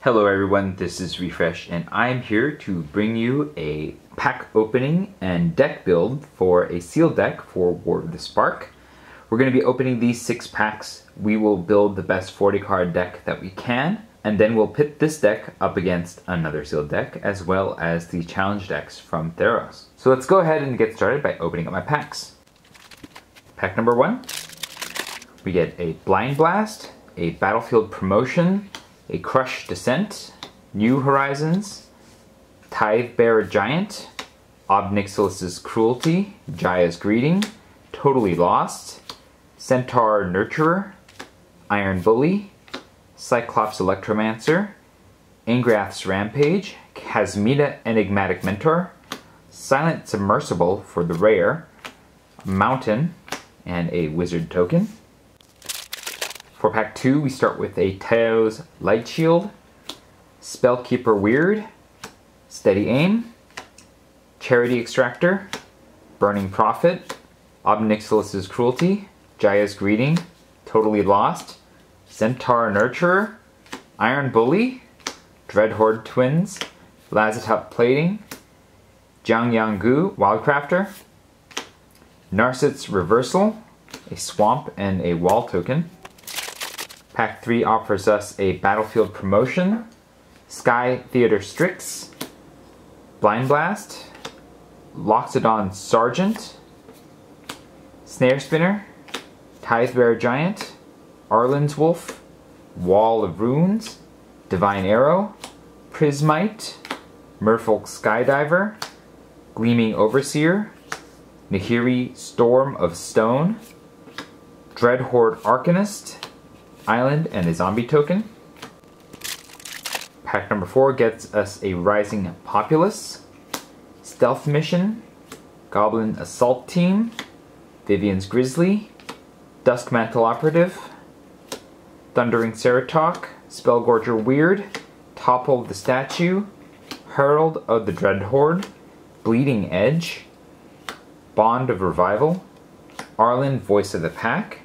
Hello everyone, this is Refresh and I'm here to bring you a pack opening and deck build for a sealed deck for War of the Spark. We're going to be opening these 6 packs. We will build the best 40 card deck that we can, and then we'll pit this deck up against another sealed deck as well as the challenge decks from Theros. So let's go ahead and get started by opening up my packs. Pack number 1, we get a Blind Blast, a Battlefield Promotion, a Crush Descent, New Horizons, Tidebearer Giant, Ob-Nixilis' Cruelty, Jaya's Greeting, Totally Lost, Centaur Nurturer, Iron Bully, Cyclops Electromancer, Angrath's Rampage, Kazmita Enigmatic Mentor, Silent Submersible for the rare, Mountain, and a Wizard token. For pack 2, we start with a Teos Light Shield, Spellkeeper Weird, Steady Aim, Charity Extractor, Burning Prophet, Ob-Nixilis' Cruelty, Jaya's Greeting, Totally Lost, Centaur Nurturer, Iron Bully, Dreadhorde Twins, Lazatop Plating, Jiangyanggu Wildcrafter, Narset's Reversal, a Swamp and a Wall token. Pack 3 offers us a Battlefield Promotion, Sky Theater Strix, Blind Blast, Loxodon Sergeant, Snare Spinner, Tidebearer Giant, Arlen's Wolf, Wall of Runes, Divine Arrow, Prismite, Merfolk Skydiver, Gleaming Overseer, Nahiri Storm of Stone, Dreadhorde Arcanist, Island and a Zombie token. Pack number 4 gets us a Rising Populace, Stealth Mission, Goblin Assault Team, Vivian's Grizzly, Duskmantle Operative, Thundering Ceratok, Spellgorger Weird, Topple the Statue, Herald of the Dreadhorde, Bleeding Edge, Bond of Revival, Arlen Voice of the Pack,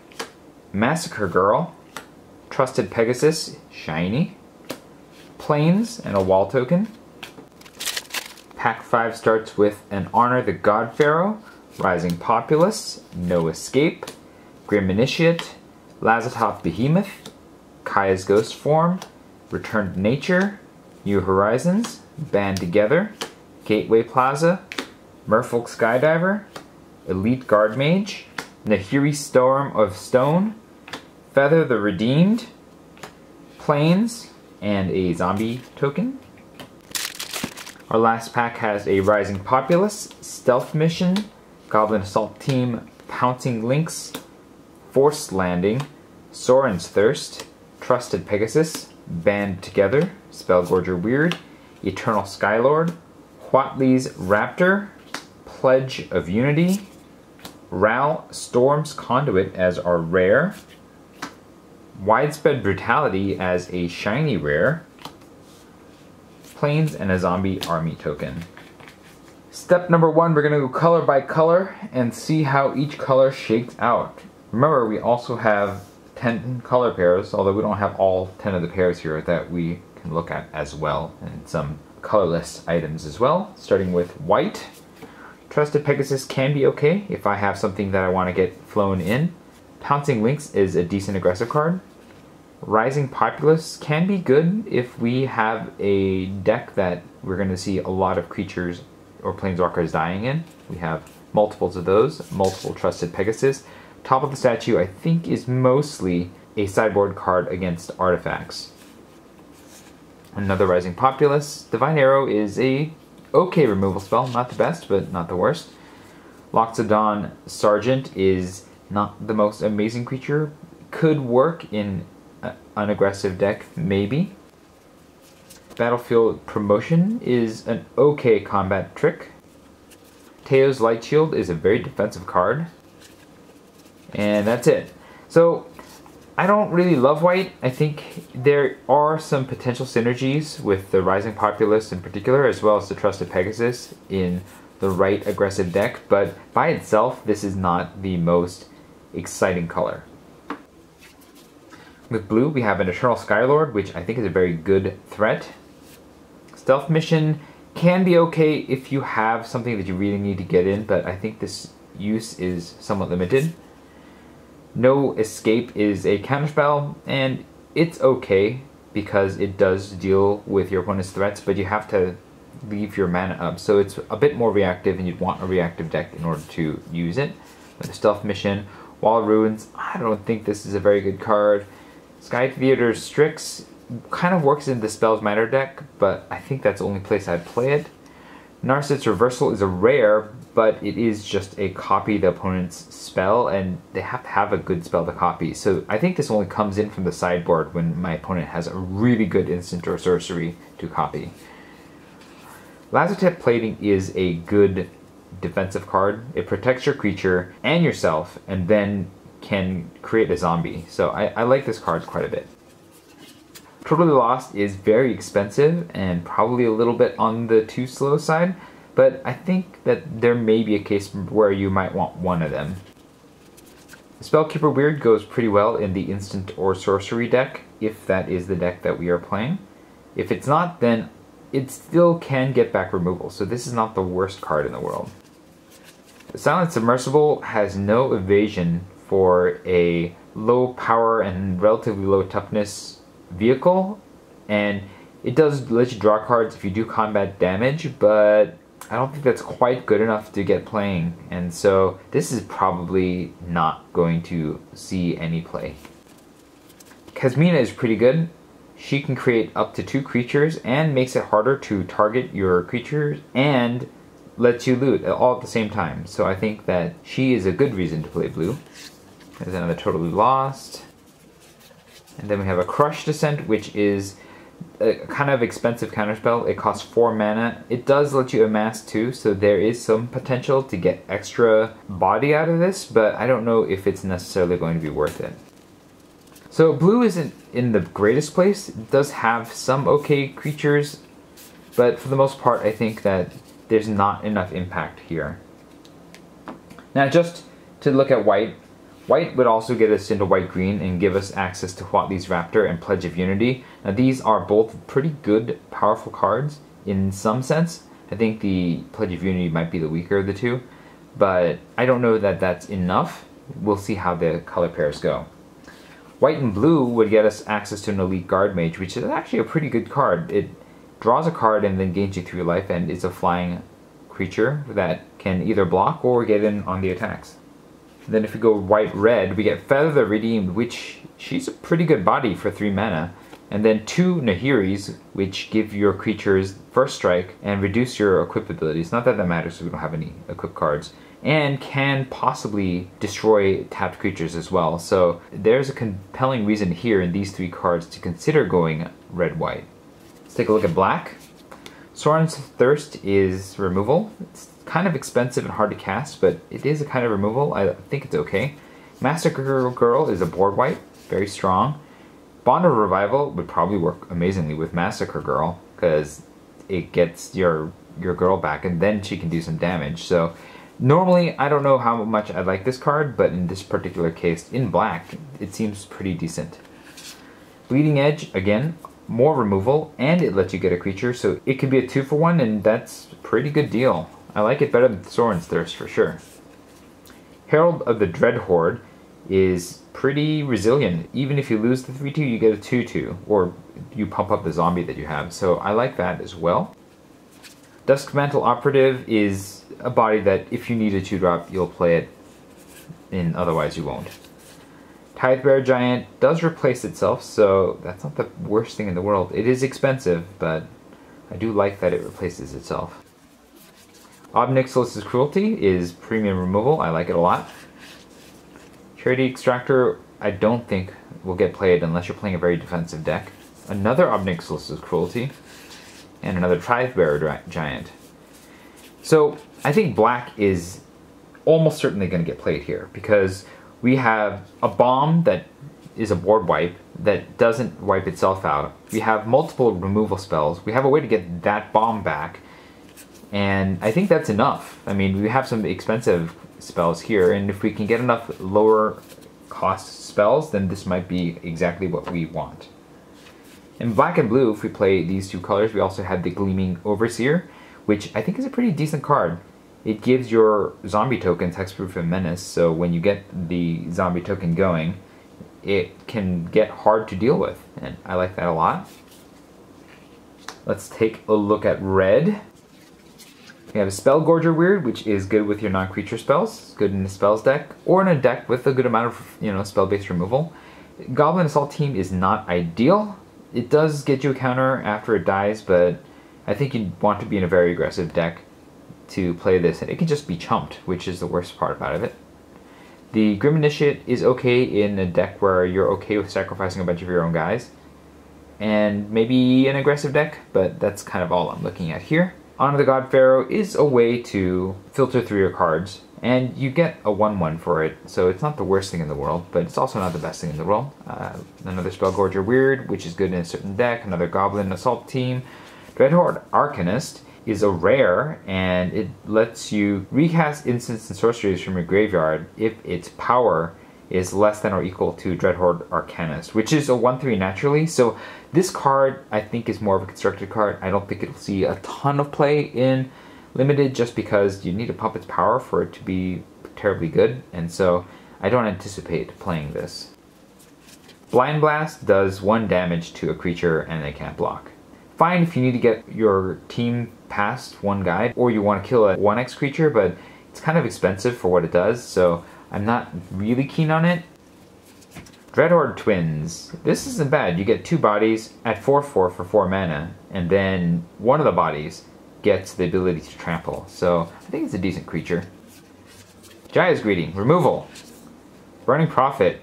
Massacre Girl, Trusted Pegasus, Shiny, Plains and a Wall token. Pack 5 starts with an Honor the God Pharaoh, Rising Populace, No Escape, Grim Initiate, Lazatop Behemoth, Kaya's Ghost Form, Return to Nature, New Horizons, Band Together, Gateway Plaza, Merfolk Skydiver, Elite Guard Mage, Nahiri Storm of Stone, Feather the Redeemed, Plains, and a Zombie token. Our last pack has a Rising Populace, Stealth Mission, Goblin Assault Team, Pouncing Lynx, Forced Landing, Soren's Thirst, Trusted Pegasus, Band Together, Spellgorger Weird, Eternal Skylord, Huatley's Raptor, Pledge of Unity, Ral Storm's Conduit as our rare, Widespread Brutality as a shiny rare, Plains and a Zombie Army token. Step number 1, we're going to go color by color and see how each color shakes out. Remember, we also have 10 color pairs, although we don't have all 10 of the pairs here that we can look at as well, and some colorless items as well, starting with white. Trusted Pegasus can be okay if I have something that I want to get flown in. Pouncing Lynx is a decent aggressive card. Rising Populace can be good if we have a deck that we're going to see a lot of creatures or planeswalkers dying in. We have multiples of those, multiple Trusted Pegasus. Top of the Statue I think is mostly a sideboard card against artifacts. Another Rising Populace. Divine Arrow is a okay removal spell, not the best, but not the worst. Loxodon Sergeant is not the most amazing creature. Could work in an aggressive deck, maybe. Battlefield Promotion is an okay combat trick. Teos Light Shield is a very defensive card. And that's it. So, I don't really love white. I think there are some potential synergies with the Rising Populace in particular, as well as the Trusted Pegasus in the right aggressive deck, but by itself, this is not the most exciting color. With blue, we have an Eternal Skylord, which I think is a very good threat. Stealth Mission can be okay if you have something that you really need to get in, but I think this use is somewhat limited. No Escape is a counterspell, and it's okay because it does deal with your opponent's threats, but you have to leave your mana up, so it's a bit more reactive, and you'd want a reactive deck in order to use it. With the Stealth Mission, Wall of Ruins, I don't think this is a very good card. Sky Theater Strix kind of works in the Spells Matter deck, but I think that's the only place I'd play it. Narcissus Reversal is a rare, but it is just a copy of the opponent's spell, and they have to have a good spell to copy. So I think this only comes in from the sideboard when my opponent has a really good instant or sorcery to copy. Lazotep Plating is a good defensive card. It protects your creature and yourself, and then can create a zombie. So I like this card quite a bit. Totally Lost is very expensive and probably a little bit on the too slow side, but I think that there may be a case where you might want one of them. Spellkeeper Weird goes pretty well in the instant or sorcery deck, if that is the deck that we are playing. If it's not, then it still can get back removal, so this is not the worst card in the world. The Silent Submersible has no evasion for a low power and relatively low toughness vehicle, and it does let you draw cards if you do combat damage, but I don't think that's quite good enough to get playing, and so this is probably not going to see any play. Kasmina is pretty good. She can create up to 2 creatures and makes it harder to target your creatures and lets you loot all at the same time, so I think that she is a good reason to play blue. There's another Totally Lost. And then we have a Crush Descent, which is a kind of expensive counterspell. It costs 4 mana. It does let you amass 2, so there is some potential to get extra body out of this, but I don't know if it's necessarily going to be worth it. So blue isn't in the greatest place. It does have some okay creatures, but for the most part I think that there's not enough impact here. Now just to look at white, white would also get us into white-green and give us access to Huatli's Raptor and Pledge of Unity. Now these are both pretty good, powerful cards in some sense. I think the Pledge of Unity might be the weaker of the two, but I don't know that that's enough. We'll see how the color pairs go. White and blue would get us access to an Elite Guard Mage, which is actually a pretty good card. It draws a card and then gains you 3 life, and it's a flying creature that can either block or get in on the attacks. Then if we go white-red, we get Feather the Redeemed, which she's a pretty good body for 3 mana. And then 2 Nahiris, which give your creatures first strike and reduce your equip abilities. Not that that matters because we don't have any equip cards. And can possibly destroy tapped creatures as well. So there's a compelling reason here in these 3 cards to consider going red-white. Let's take a look at black. Sorin's Thirst is removal. It's kind of expensive and hard to cast, but it is a kind of removal. I think it's okay. Massacre Girl is a board wipe, very strong. Bond of Revival would probably work amazingly with Massacre Girl, because it gets your girl back and then she can do some damage. So normally I don't know how much I like this card, but in this particular case, in black, it seems pretty decent. Bleeding Edge, again, more removal, and it lets you get a creature, so it could be a 2-for-1, and that's a pretty good deal. I like it better than Sorin's Thirst for sure. Herald of the Dread Horde is pretty resilient. Even if you lose the 3-2, you get a 2-2, or you pump up the zombie that you have, so I like that as well. Duskmantle Operative is a body that if you need a 2-drop, you'll play it, and otherwise you won't. Tidebearer Giant does replace itself, so that's not the worst thing in the world. It is expensive, but I do like that it replaces itself. Obnixilus's Cruelty is premium removal. I like it a lot. Charity Extractor, I don't think will get played unless you're playing a very defensive deck. Another Obnixilus's Cruelty, and another Tidebearer Giant. So I think black is almost certainly going to get played here, because we have a bomb that is a board wipe that doesn't wipe itself out. We have multiple removal spells. We have a way to get that bomb back, and I think that's enough. I mean, we have some expensive spells here, and if we can get enough lower cost spells, then this might be exactly what we want. In black and blue, if we play these two colors, we also have the Gleaming Overseer, which I think is a pretty decent card. It gives your zombie tokens hexproof and menace, so when you get the zombie token going, it can get hard to deal with, and I like that a lot. Let's take a look at red. We have a Spellgorger Weird, which is good with your non-creature spells, good in a spells deck, or in a deck with a good amount of spell-based removal. Goblin Assault Team is not ideal. It does get you a counter after it dies, but I think you'd want to be in a very aggressive deck to play this, and it can just be chumped, which is the worst part about it. The Grim Initiate is okay in a deck where you're okay with sacrificing a bunch of your own guys, and maybe an aggressive deck, but that's kind of all I'm looking at here. Honor the God Pharaoh is a way to filter through your cards, and you get a 1/1 for it, so it's not the worst thing in the world, but it's also not the best thing in the world. Another Spellgorger Weird, which is good in a certain deck, another Goblin Assault Team. Dreadhorde Arcanist is a rare, and it lets you recast instants and sorceries from your graveyard if its power is less than or equal to Dreadhorde Arcanist, which is a 1/3 naturally. So this card, I think, is more of a constructed card. I don't think it'll see a ton of play in Limited just because you need to pump its power for it to be terribly good, and so I don't anticipate playing this. Blind Blast does 1 damage to a creature and they can't block. Fine if you need to get your team past 1 guy, or you want to kill a 1x creature, but it's kind of expensive for what it does, so I'm not really keen on it. Dreadhorde Twins. This isn't bad. You get 2 bodies at 4/4 for 4 mana, and then one of the bodies gets the ability to trample, so I think it's a decent creature. Jaya's Greeting. Removal. Burning Prophet.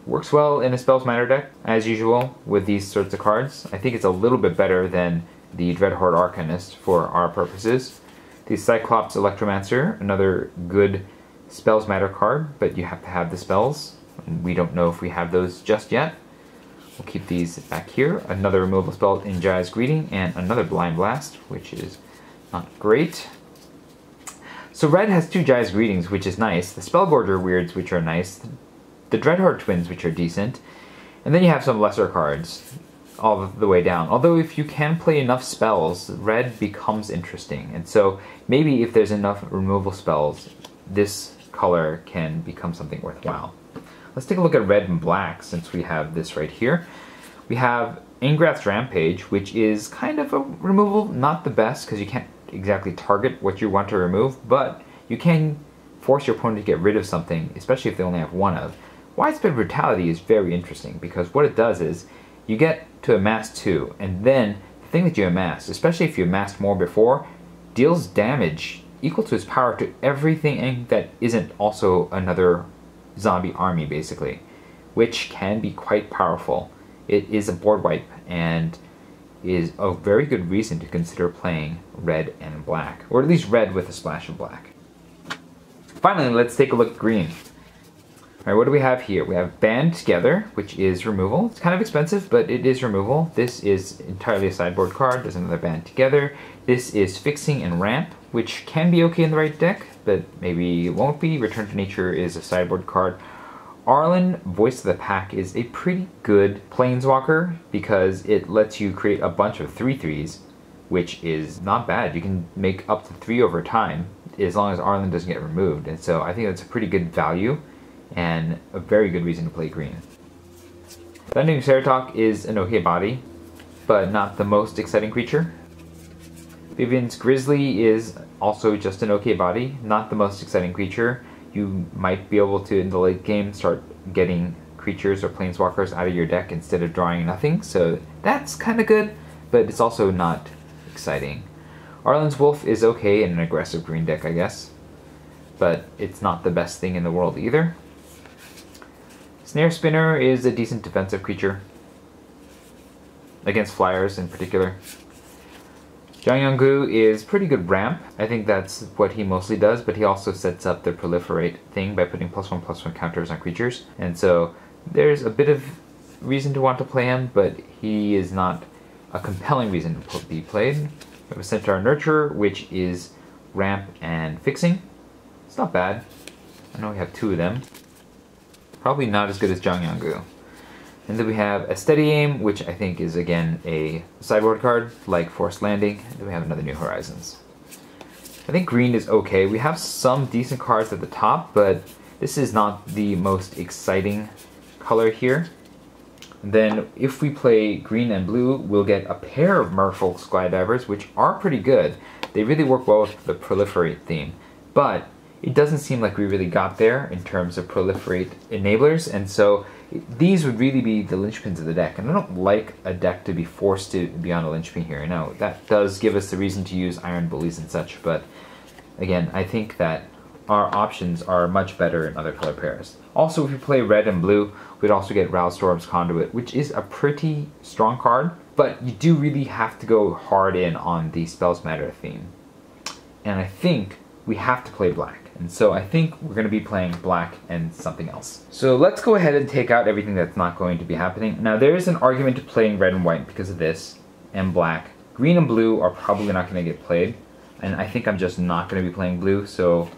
Works well in a Spells Matter deck, as usual, with these sorts of cards. I think it's a little bit better than the Dreadhorde Arcanist for our purposes. The Cyclops Electromancer, another good Spells Matter card, but you have to have the spells. We don't know if we have those just yet. We'll keep these back here. Another removal spell in Jaya's Greeting, and another Blind Blast, which is not great. So red has 2 Jaya's Greetings, which is nice. The Spellgorger Weirds, which are nice. The Dreadhorde Twins, which are decent. And then you have some lesser cards all the way down. Although if you can play enough spells, red becomes interesting. And so maybe if there's enough removal spells, this color can become something worthwhile. Let's take a look at red and black since we have this right here. We have Ingrath's Rampage, which is kind of a removal, not the best because you can't exactly target what you want to remove, but you can force your opponent to get rid of something, especially if they only have 1 of. Widespread Brutality is very interesting because what it does is you get to amass 2, and then the thing that you amass, especially if you amassed more before, deals damage equal to its power to everything that isn't also another zombie army, basically, which can be quite powerful. It is a board wipe and is a very good reason to consider playing red and black, or at least red with a splash of black. Finally, let's take a look at green. Alright, what do we have here? We have Band Together, which is removal. It's kind of expensive, but it is removal. This is entirely a sideboard card. There's another Band Together. This is Fixing and Ramp, which can be okay in the right deck, but maybe it won't be. Return to Nature is a sideboard card. Arlen, Voice of the Pack, is a pretty good planeswalker because it lets you create a bunch of 3/3s, which is not bad. You can make up to 3 over time as long as Arlen doesn't get removed, and so I think that's a pretty good value and a very good reason to play green. Thundering Ceratok is an okay body, but not the most exciting creature. Vivian's Grizzly is also just an okay body, not the most exciting creature. You might be able to, in the late game, start getting creatures or planeswalkers out of your deck instead of drawing nothing, so that's kind of good, but it's also not exciting. Arlen's Wolf is okay in an aggressive green deck, I guess, but it's not the best thing in the world either. Snare Spinner is a decent defensive creature, against flyers in particular. Jiangyangu is pretty good ramp. I think that's what he mostly does, but he also sets up the proliferate thing by putting +1/+1 counters on creatures. And so there's a bit of reason to want to play him, but he is not a compelling reason to be played. We have a Centaur Nurturer, which is ramp and fixing. It's not bad. I know we have 2 of them. Probably not as good as Jongyanggu. And then we have a Steady Aim, which I think is again a sideboard card, like Forced Landing. And then we have another New Horizons. I think green is okay. We have some decent cards at the top, but this is not the most exciting color here. And then if we play green and blue, we'll get a pair of Merfolk Skydivers, which are pretty good. They really work well with the Proliferate theme. But it doesn't seem like we really got there in terms of Proliferate enablers, and so these would really be the linchpins of the deck. And I don't like a deck to be forced to be on a linchpin here. Now, that does give us the reason to use Iron Bullies and such, but again, I think that our options are much better in other color pairs. Also, if we play red and blue, we'd also get Rowstorm's Conduit, which is a pretty strong card, but you do really have to go hard in on the Spells Matter theme. And I think we have to play black. And so I think we're going to be playing black and something else. So let's go ahead and take out everything that's not going to be happening. Now there is an argument to playing red and white because of this, and black. Green and blue are probably not going to get played, and I think I'm just not going to be playing blue, so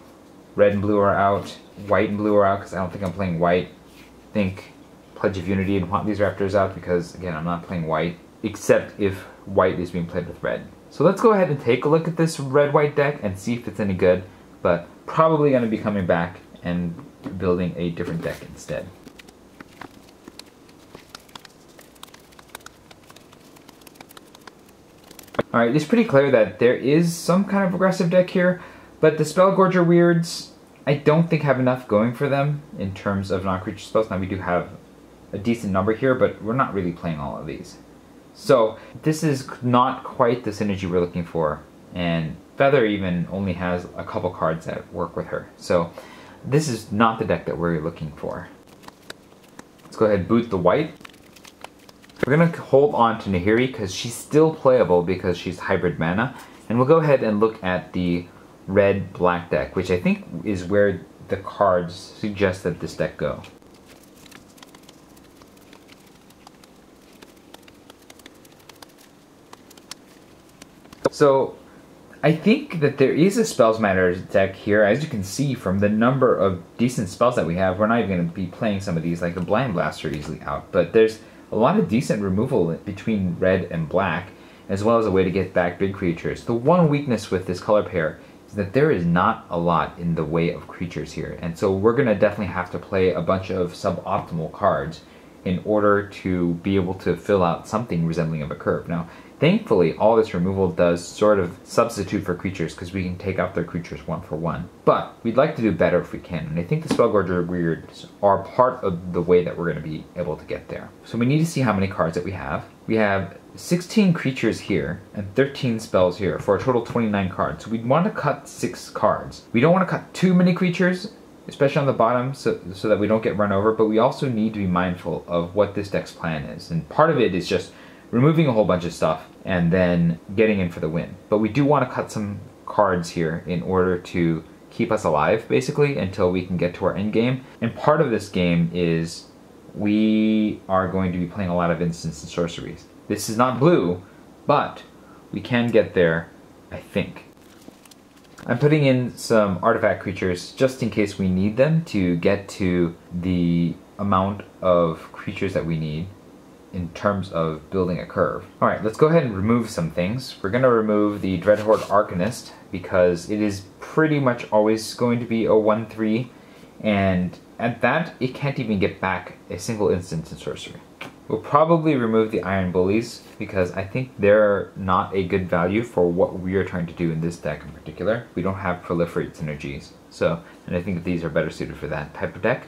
red and blue are out, white and blue are out because I don't think I'm playing white. I think Pledge of Unity and want these Raptors out because, again, I'm not playing white, except if white is being played with red. So let's go ahead and take a look at this red-white deck and see if it's any good, but probably going to be coming back and building a different deck instead. Alright, it's pretty clear that there is some kind of aggressive deck here, but the Spellgorger Weirds, I don't think have enough going for them in terms of non-creature spells. Now we do have a decent number here, but we're not really playing all of these. So this is not quite the synergy we're looking for, and Feather even only has a couple cards that work with her. So this is not the deck that we're looking for. Let's go ahead and boot the white. We're going to hold on to Nahiri because she's still playable because she's hybrid mana. And we'll go ahead and look at the red-black deck, which I think is where the cards suggest that this deck go. So I think that there is a Spells Matter deck here. As you can see from the number of decent spells that we have, we're not even going to be playing some of these, like the Blind Blaster easily out. But there's a lot of decent removal between red and black, as well as a way to get back big creatures. The one weakness with this color pair is that there is not a lot in the way of creatures here. And so we're going to definitely have to play a bunch of suboptimal cards in order to be able to fill out something resembling of a curve. Now, thankfully, all this removal does sort of substitute for creatures because we can take out their creatures one for one. But we'd like to do better if we can, and I think the Spellgorger Weirds are part of the way that we're going to be able to get there. So we need to see how many cards that we have. We have 16 creatures here and 13 spells here for a total of 29 cards. So we'd want to cut 6 cards. We don't want to cut too many creatures, especially on the bottom, so that we don't get run over, but we also need to be mindful of what this deck's plan is. And part of it is just removing a whole bunch of stuff and then getting in for the win. But we do want to cut some cards here in order to keep us alive, basically, until we can get to our end game. And part of this game is we are going to be playing a lot of instants and sorceries. This is not blue, but we can get there, I think. I'm putting in some artifact creatures just in case we need them to get to the amount of creatures that we need in terms of building a curve. Alright, let's go ahead and remove some things. We're going to remove the Dreadhorde Arcanist because it is pretty much always going to be a 1/3, and at that, it can't even get back a single instance in sorcery. We'll probably remove the Iron Bullies because I think they're not a good value for what we are trying to do in this deck in particular. We don't have Proliferate synergies, and I think that these are better suited for that type of deck.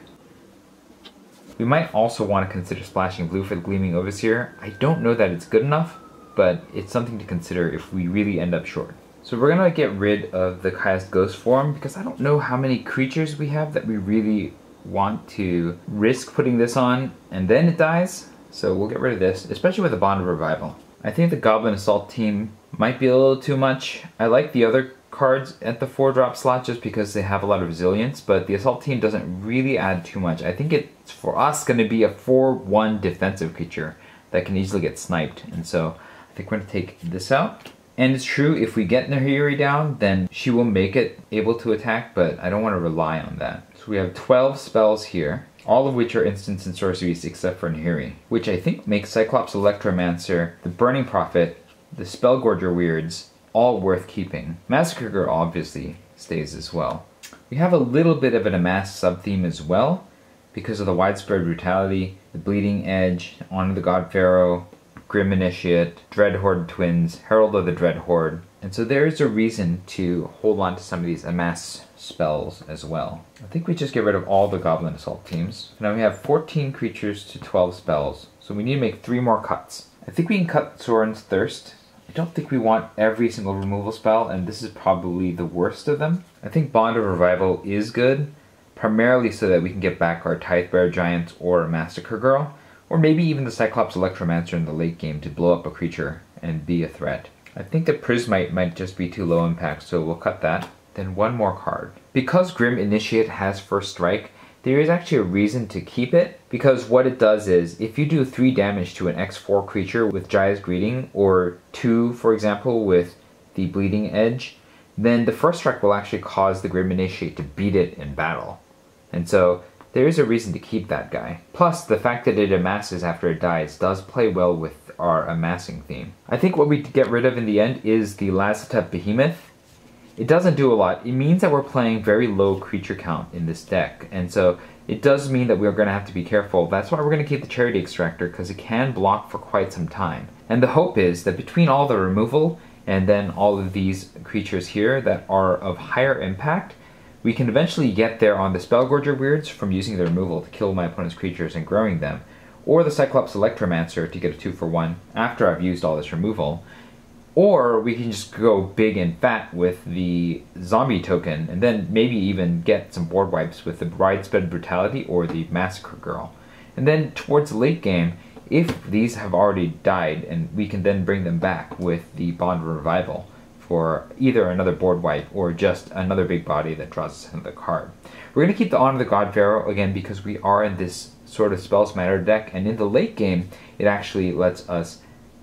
We might also want to consider splashing blue for the Gleaming Overseer. I don't know that it's good enough, but it's something to consider if we really end up short. So we're going to get rid of the Kai's Ghost form because I don't know how many creatures we have that we really want to risk putting this on and then it dies. So we'll get rid of this, especially with the Bond of Revival. I think the Goblin Assault team might be a little too much. I like the other cards at the 4-drop slot just because they have a lot of resilience, but the Assault team doesn't really add too much. I think it's, for us, going to be a 4/1 defensive creature that can easily get sniped, and so I think we're going to take this out. And it's true, if we get Nahiri down, then she will make it able to attack, but I don't want to rely on that. So we have 12 spells here, all of which are instants and sorceries except for Nahiri, which I think makes Cyclops Electromancer, the Burning Prophet, the Spellgorger Weirds, all worth keeping. Massacre Girl obviously stays as well. We have a little bit of an Amass sub-theme as well, because of the Widespread Brutality, the Bleeding Edge, Honor the God Pharaoh, Grim Initiate, Dreadhorde Twins, Herald of the Dreadhorde, and so there is a reason to hold on to some of these Amass spells as well. I think we just get rid of all the Goblin Assault teams. Now we have 14 creatures to 12 spells, so we need to make 3 more cuts. I think we can cut Sorin's Thirst. I don't think we want every single removal spell, and this is probably the worst of them. I think Bond of Revival is good, primarily so that we can get back our Tidebearer Giant or Massacre Girl, or maybe even the Cyclops Electromancer in the late game to blow up a creature and be a threat. I think the Prismite might just be too low impact, so we'll cut that. Then one more card. Because Grim Initiate has First Strike, there is actually a reason to keep it, because what it does is, if you do 3 damage to an X4 creature with Jaya's Greeting, or 2, for example, with the Bleeding Edge, then the First Strike will actually cause the Grim Initiate to beat it in battle. And so, there is a reason to keep that guy. Plus, the fact that it amasses after it dies does play well with our amassing theme. I think what we get rid of in the end is the Lazotep Behemoth. It doesn't do a lot. It means that we're playing very low creature count in this deck, and so it does mean that we're going to have to be careful. That's why we're going to keep the Charity Extractor, because it can block for quite some time. And the hope is that between all the removal and then all of these creatures here that are of higher impact, we can eventually get there on the Spellgorger Weirds from using the removal to kill my opponent's creatures and growing them, or the Cyclops Electromancer to get a 2-for-1 after I've used all this removal. Or we can just go big and fat with the zombie token, and then maybe even get some board wipes with the Widespread Brutality or the Massacre Girl. And then towards the late game, if these have already died, and we can then bring them back with the Bond of Revival for either another board wipe or just another big body that draws us another card. We're going to keep the Honor of the God Pharaoh again because we are in this sort of Spells Matter deck, and in the late game, it actually lets us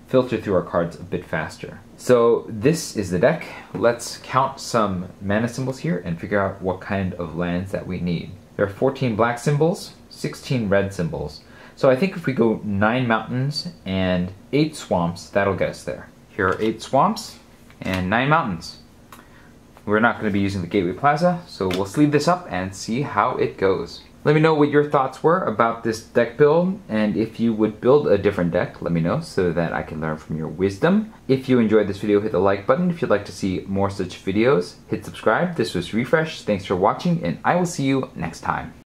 filter through our cards a bit faster. So this is the deck. Let's count some mana symbols here and figure out what kind of lands that we need. There are 14 black symbols, 16 red symbols. So I think if we go 9 mountains and 8 swamps, that'll get us there. Here are 8 swamps and 9 mountains. We're not going to be using the Gateway Plaza, so we'll sleeve this up and see how it goes. Let me know what your thoughts were about this deck build, and if you would build a different deck, let me know so that I can learn from your wisdom. If you enjoyed this video, hit the like button. If you'd like to see more such videos, hit subscribe. This was Refresh. Thanks for watching, and I will see you next time.